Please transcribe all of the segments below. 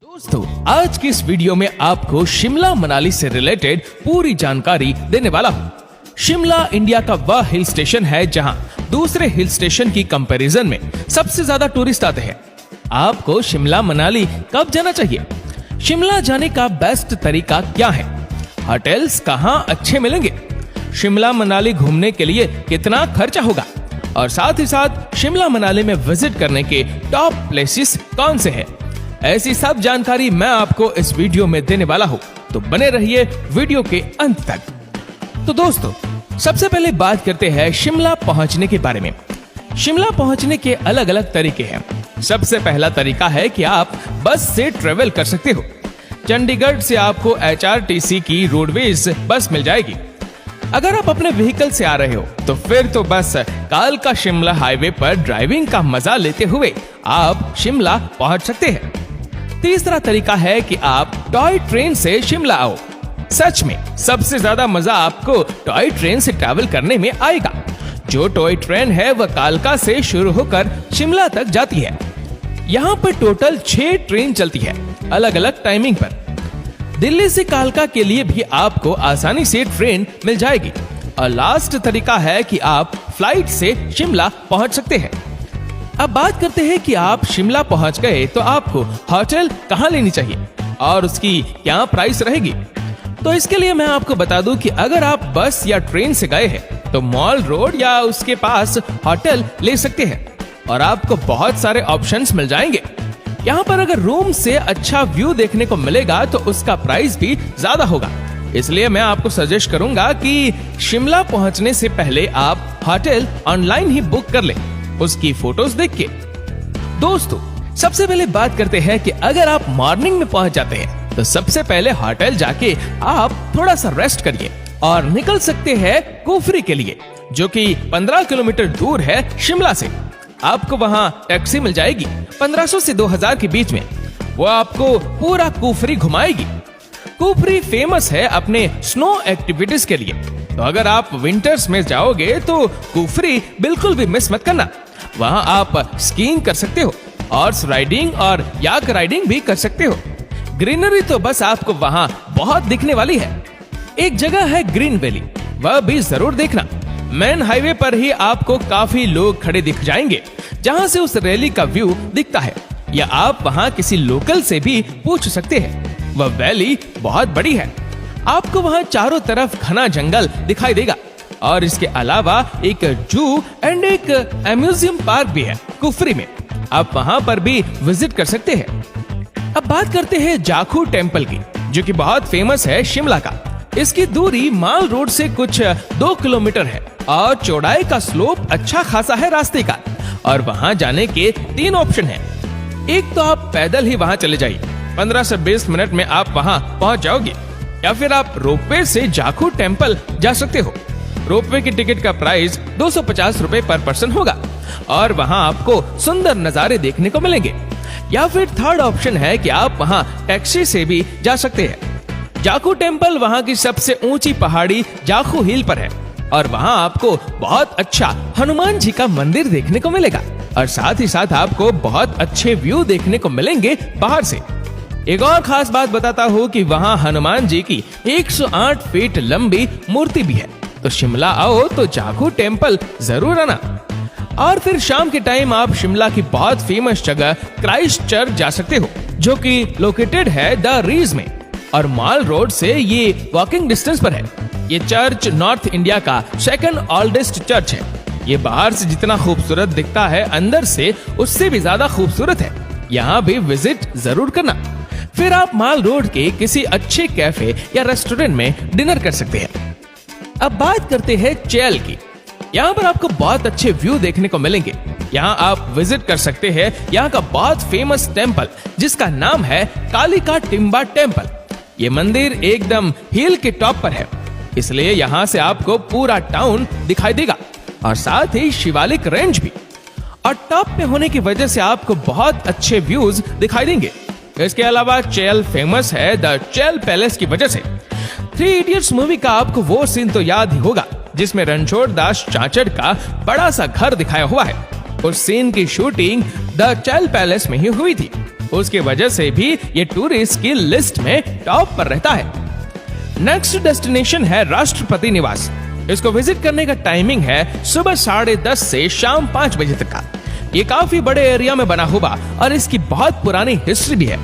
दोस्तों, आज की इस वीडियो में आपको शिमला मनाली से रिलेटेड पूरी जानकारी देने वाला हूँ। शिमला इंडिया का वह हिल स्टेशन है जहाँ दूसरे हिल स्टेशन की कंपैरिजन में सबसे ज्यादा टूरिस्ट आते हैं। आपको शिमला मनाली कब जाना चाहिए? शिमला जाने का बेस्ट तरीका क्या है? होटल्स कहाँ अच्छे मिलेंगे? शिमला मनाली घूमने के लिए कितना खर्चा होगा? और साथ ही साथ शिमला मनाली में विजिट करने के टॉप प्लेसेस कौन से हैं? ऐसी सब जानकारी मैं आपको इस वीडियो में देने वाला हूँ, तो बने रहिए वीडियो के अंत तक। तो दोस्तों, सबसे पहले बात करते हैं शिमला पहुंचने के बारे में। शिमला पहुंचने के अलग अलग तरीके हैं। सबसे पहला तरीका है कि आप बस से ट्रेवल कर सकते हो। चंडीगढ़ से आपको HRTC की रोडवेज बस मिल जाएगी। अगर आप अपने व्हीकल से आ रहे हो तो फिर तो बस कालका शिमला हाईवे पर ड्राइविंग का मजा लेते हुए आप शिमला पहुंच सकते हैं। तीसरा तरीका है कि आप टॉय ट्रेन से शिमला आओ। सच में सबसे ज्यादा मजा आपको टॉय ट्रेन से ट्रैवल करने में आएगा। जो टॉय ट्रेन है वह कालका से शुरू होकर शिमला तक जाती है। यहाँ पर टोटल 6 ट्रेन चलती है, अलग अलग टाइमिंग पर। दिल्ली से कालका के लिए भी आपको आसानी से ट्रेन मिल जाएगी। और लास्ट तरीका है कि आप फ्लाइट से शिमला पहुंच सकते हैं। अब बात करते हैं कि आप शिमला पहुंच गए तो आपको होटल कहां लेनी चाहिए और उसकी क्या प्राइस रहेगी। तो इसके लिए मैं आपको बता दूं कि अगर आप बस या ट्रेन से गए हैं तो मॉल रोड या उसके पास होटल ले सकते हैं और आपको बहुत सारे ऑप्शंस मिल जाएंगे। यहाँ पर अगर रूम से अच्छा व्यू देखने को मिलेगा तो उसका प्राइस भी ज्यादा होगा। इसलिए मैं आपको सजेस्ट करूंगा कि शिमला पहुंचने से पहले आप होटल ऑनलाइन ही बुक कर लें, उसकी फोटोज देख के। दोस्तों, सबसे पहले बात करते हैं कि अगर आप मॉर्निंग में पहुंच जाते हैं तो सबसे पहले होटल जाके आप थोड़ा सा रेस्ट करिए और निकल सकते हैं कुफरी के लिए, जो कि 15 किलोमीटर दूर है शिमला से। आपको वहां टैक्सी मिल जाएगी 1500 से 2000 के बीच में। वो आपको पूरा कुफरी घुमाएगी। कुफरी फेमस है अपने स्नो एक्टिविटीज के लिए, तो अगर आप विंटर्स में जाओगे तो कुफरी बिल्कुल भी मिस मत करना। वहां आप स्कीइंग कर सकते हो, हॉर्स राइडिंग और याक राइडिंग भी कर सकते हो। ग्रीनरी तो बस आपको वहां बहुत दिखने वाली है। एक जगह है ग्रीन वैली, वह भी जरूर देखना। मेन हाईवे पर ही आपको काफी लोग खड़े दिख जाएंगे जहां से उस रैली का व्यू दिखता है, या आप वहां किसी लोकल से भी पूछ सकते हैं। वह वैली बहुत बड़ी है। आपको वहां चारों तरफ घना जंगल दिखाई देगा और इसके अलावा एक जू एंड एक म्यूजियम पार्क भी है कुफरी में। आप वहां पर भी विजिट कर सकते हैं। अब बात करते हैं जाखू टेम्पल की, जो कि बहुत फेमस है शिमला का। इसकी दूरी माल रोड से कुछ 2 किलोमीटर है और चौड़ाई का स्लोप अच्छा खासा है रास्ते का। और वहां जाने के 3 ऑप्शन हैं। एक तो आप पैदल ही वहां चले जाइए, 15 से 20 मिनट में आप वहां पहुंच जाओगे, या फिर आप रोपवे से जाखू टेम्पल जा सकते हो। रोपवे की टिकट का प्राइस 250 रुपए पर पर्सन होगा और वहां आपको सुंदर नजारे देखने को मिलेंगे। या फिर थर्ड ऑप्शन है कि आप वहां टैक्सी से भी जा सकते हैं। जाखू टेम्पल वहां की सबसे ऊंची पहाड़ी जाखू हिल पर है और वहां आपको बहुत अच्छा हनुमान जी का मंदिर देखने को मिलेगा और साथ ही साथ आपको बहुत अच्छे व्यू देखने को मिलेंगे बाहर से। एक और खास बात बताता हूँ कि वहाँ हनुमान जी की 108 फीट लंबी मूर्ति भी है। तो शिमला आओ तो जाखू टेम्पल जरूर आना। और फिर शाम के टाइम आप शिमला की बहुत फेमस जगह क्राइस्ट चर्च जा सकते हो, जो कि लोकेटेड है द रीज में और माल रोड से ये वॉकिंग डिस्टेंस पर है। ये चर्च नॉर्थ इंडिया का 2nd ओल्डेस्ट चर्च है। ये बाहर से जितना खूबसूरत दिखता है, अंदर से उससे भी ज्यादा खूबसूरत है। यहाँ भी विजिट जरूर करना। फिर आप माल रोड के किसी अच्छे कैफे या रेस्टोरेंट में डिनर कर सकते हैं। अब बात करते हैं चैल की। यहाँ पर आपको बहुत अच्छे व्यू देखने को मिलेंगे। यहाँ आप विजिट कर सकते हैं यहाँ का बहुत फेमस टेम्पल, जिसका नाम है कालिका टिम्बा टेम्पल। ये मंदिर एकदम हिल के टॉप पर है, इसलिए यहाँ से आपको पूरा टाउन दिखाई देगा और साथ ही शिवालिक रेंज भी। और टॉप पे होने की वजह से आपको बहुत अच्छे व्यूज दिखाई देंगे। इसके अलावा चैल फेमस है द चैल पैलेस की वजह से। 3 इडियट्स मूवी का आपको वो सीन तो याद ही होगा जिसमें रणछोड़ दास चाचड़ का बड़ा सा घर दिखाया हुआ है। उस सीन की शूटिंग द चैल पैलेस में ही हुई थी। उसकी वजह से भी ये टूरिस्ट की लिस्ट में टॉप पर रहता है। नेक्स्ट डेस्टिनेशन है राष्ट्रपति निवास। इसको विजिट करने का टाइमिंग है सुबह 10:30 से शाम 5 बजे तक का। ये काफी बड़े एरिया में बना हुआ और इसकी बहुत पुरानी हिस्ट्री भी है।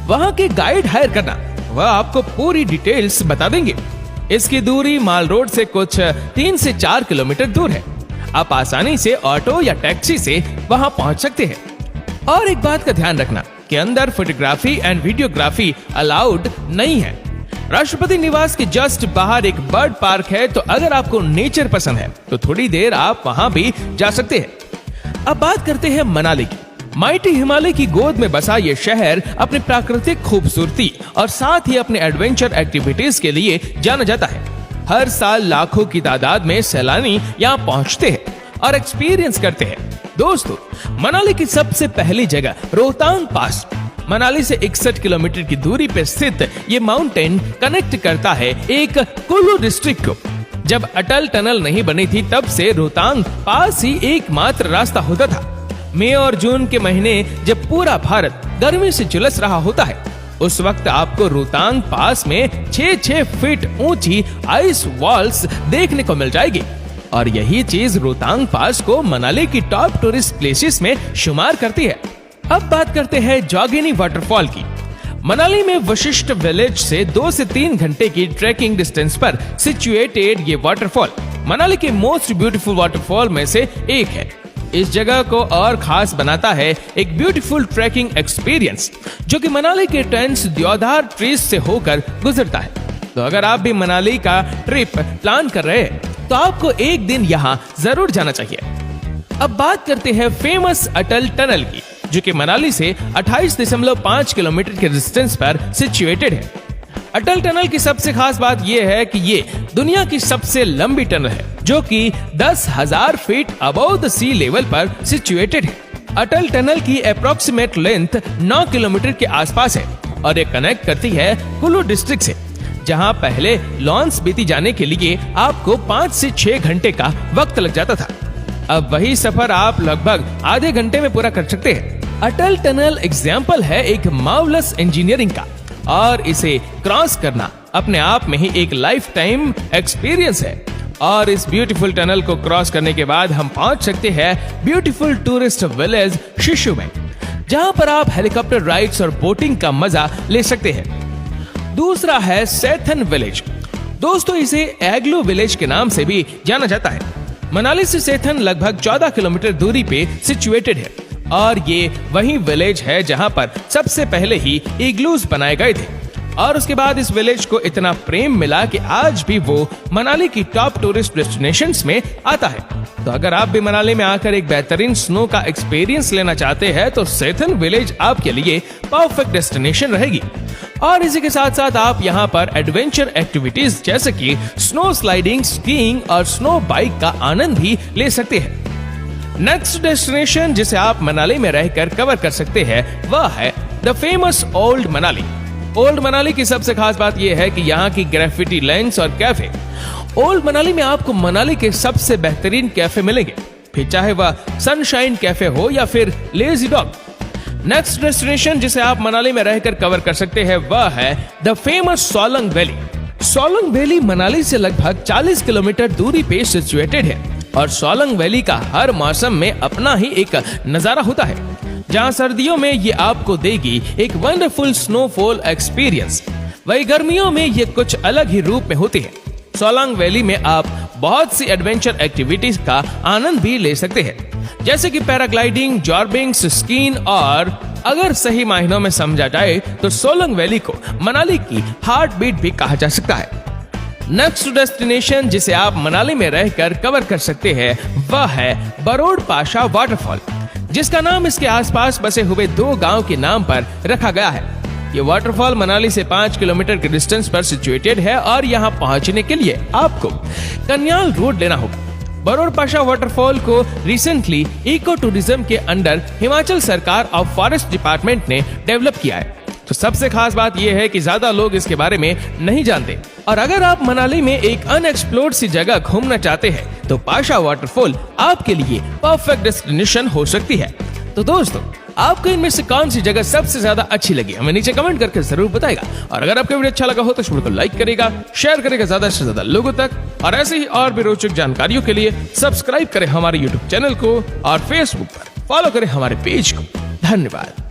वहाँ के गाइड हायर करना, वह आपको पूरी डिटेल्स बता देंगे। इसकी दूरी माल रोड से कुछ 3 से 4 किलोमीटर दूर है। आप आसानी से ऑटो या टैक्सी से वहाँ पहुँच सकते हैं। और एक बात का ध्यान रखना कि अंदर फोटोग्राफी एंड वीडियोग्राफी अलाउड नहीं है। राष्ट्रपति निवास के जस्ट बाहर एक बर्ड पार्क है, तो अगर आपको नेचर पसंद है तो थोड़ी देर आप वहाँ भी जा सकते हैं। अब बात करते हैं मनाली की। माइटी हिमालय की गोद में बसा ये शहर अपनी प्राकृतिक खूबसूरती और साथ ही अपने एडवेंचर एक्टिविटीज के लिए जाना जाता है। हर साल लाखों की तादाद में सैलानी यहाँ पहुँचते हैं और एक्सपीरियंस करते हैं। दोस्तों, मनाली की सबसे पहली जगह रोहतांग पास। मनाली से 61 किलोमीटर की दूरी पर स्थित ये माउंटेन कनेक्ट करता है एक कुल्लू डिस्ट्रिक्ट को। जब अटल टनल नहीं बनी थी तब से रोहतांग पास ही एकमात्र रास्ता होता था। मई और जून के महीने जब पूरा भारत गर्मी से झुलस रहा होता है, उस वक्त आपको रोहतांग पास में 6-6 फीट ऊंची आइस वॉल्स देखने को मिल जाएगी। और यही चीज रोहतांग पास को मनाली की टॉप टूरिस्ट प्लेसेस में शुमार करती है। अब बात करते हैं जोगिनी वाटरफॉल की। मनाली में वशिष्ठ विलेज से 2 से 3 घंटे की ट्रैकिंग डिस्टेंस पर सिचुएटेड ये वाटरफॉल मनाली के मोस्ट ब्यूटीफुल वाटरफॉल में से एक है। इस जगह को और खास बनाता है एक ब्यूटीफुल ट्रैकिंग एक्सपीरियंस जो कि मनाली के टेंस देवदार ट्रीज से होकर गुजरता है। तो अगर आप भी मनाली का ट्रिप प्लान कर रहे हैं तो आपको एक दिन यहाँ जरूर जाना चाहिए। अब बात करते हैं फेमस अटल टनल की, जो कि मनाली से 28.5 किलोमीटर के डिस्टेंस पर सिचुएटेड है। अटल टनल की सबसे खास बात यह है कि ये दुनिया की सबसे लंबी टनल है, जो कि 10,000 feet above the sea level पर सिचुएटेड है। अटल टनल की अप्रोक्सीमेट लेंथ 9 किलोमीटर के आसपास है और ये कनेक्ट करती है कुल्लू डिस्ट्रिक्ट से, जहां पहले लॉन्च बीती जाने के लिए आपको 5 से 6 घंटे का वक्त लग जाता था। अब वही सफर आप लगभग आधे घंटे में पूरा कर सकते हैं। अटल टनल एग्जाम्पल है एक मार्वलस इंजीनियरिंग का, और इसे क्रॉस करना अपने आप में ही एक लाइफ टाइम एक्सपीरियंस है। और इस ब्यूटीफुल टनल को क्रॉस करने के बाद हम पहुंच सकते हैं ब्यूटीफुल टूरिस्ट विलेज शिशु में, जहां पर आप हेलीकॉप्टर राइड्स और बोटिंग का मजा ले सकते हैं। दूसरा है सेथन विलेज। दोस्तों, इसे एग्लो विलेज के नाम से भी जाना जाता है। मनाली से सेथन लगभग 14 किलोमीटर दूरी पे सिचुएटेड है और ये वही विलेज है जहां पर सबसे पहले ही इग्लूज बनाए गए थे। और उसके बाद इस विलेज को इतना प्रेम मिला कि आज भी वो मनाली की टॉप टूरिस्ट डेस्टिनेशंस में आता है। तो अगर आप भी मनाली में आकर एक बेहतरीन स्नो का एक्सपीरियंस लेना चाहते हैं तो सेथन विलेज आपके लिए परफेक्ट डेस्टिनेशन रहेगी। और इसी के साथ साथ आप यहाँ पर एडवेंचर एक्टिविटीज जैसे कि स्नो स्लाइडिंग, स्कीइंग और स्नो बाइक का आनंद भी ले सकते हैं। नेक्स्ट डेस्टिनेशन जिसे आप मनाली में रहकर कवर कर सकते हैं वह है the famous old Manali. Old Manali की सबसे खास बात यह है कि यहाँ की ग्रेफिटी लेंस और कैफे। ओल्ड मनाली में आपको मनाली के सबसे बेहतरीन कैफे मिलेंगे, फिर चाहे वह सनशाइन कैफे हो या फिर लेजी डॉग। नेक्स्ट डेस्टिनेशन जिसे आप मनाली में रहकर कवर कर सकते हैं वह है the famous Solang valley. Solang valley Manali से लगभग 40 किलोमीटर दूरी पे सिचुएटेड है और सोलंग वैली का हर मौसम में अपना ही एक नजारा होता है। जहां सर्दियों में ये आपको देगी एक वंडरफुल स्नोफॉल एक्सपीरियंस, वही गर्मियों में ये कुछ अलग ही रूप में होती है। सोलंग वैली में आप बहुत सी एडवेंचर एक्टिविटीज का आनंद भी ले सकते हैं, जैसे कि पैराग्लाइडिंग, जॉर्बिंग, स्कीइंग और अगर सही मायनों में समझा जाए तो सोलंग वैली को मनाली की हार्ट बीट भी कहा जा सकता है। नेक्स्ट डेस्टिनेशन जिसे आप मनाली में रहकर कवर कर सकते हैं वह है बरोड़ पाशा वाटरफॉल, जिसका नाम इसके आसपास बसे हुए 2 गांव के नाम पर रखा गया है। ये वाटरफॉल मनाली से 5 किलोमीटर के डिस्टेंस पर सिचुएटेड है और यहाँ पहुँचने के लिए आपको कन्याल रोड लेना होगा। बरोड़ पाशा वाटरफॉल को रिसेंटली इको टूरिज्म के अंडर हिमाचल सरकार और फॉरेस्ट डिपार्टमेंट ने डेवलप किया है। तो सबसे खास बात यह है कि ज्यादा लोग इसके बारे में नहीं जानते, और अगर आप मनाली में एक अनएक्सप्लोर्ड सी जगह घूमना चाहते हैं तो पाशा वाटरफॉल आपके लिए परफेक्ट डेस्टिनेशन हो सकती है। तो दोस्तों, आपको इनमें से कौन सी जगह सबसे ज्यादा अच्छी लगी, हमें नीचे कमेंट करके जरूर बताएगा। और अगर आपको वीडियो अच्छा लगा हो तो इस वीडियो को लाइक करेगा, शेयर करेगा ज्यादा से ज्यादा लोगों तक, और ऐसे ही और भी रोचक जानकारियों के लिए सब्सक्राइब करें हमारे यूट्यूब चैनल को और फेसबुक पर फॉलो करें हमारे पेज को। धन्यवाद।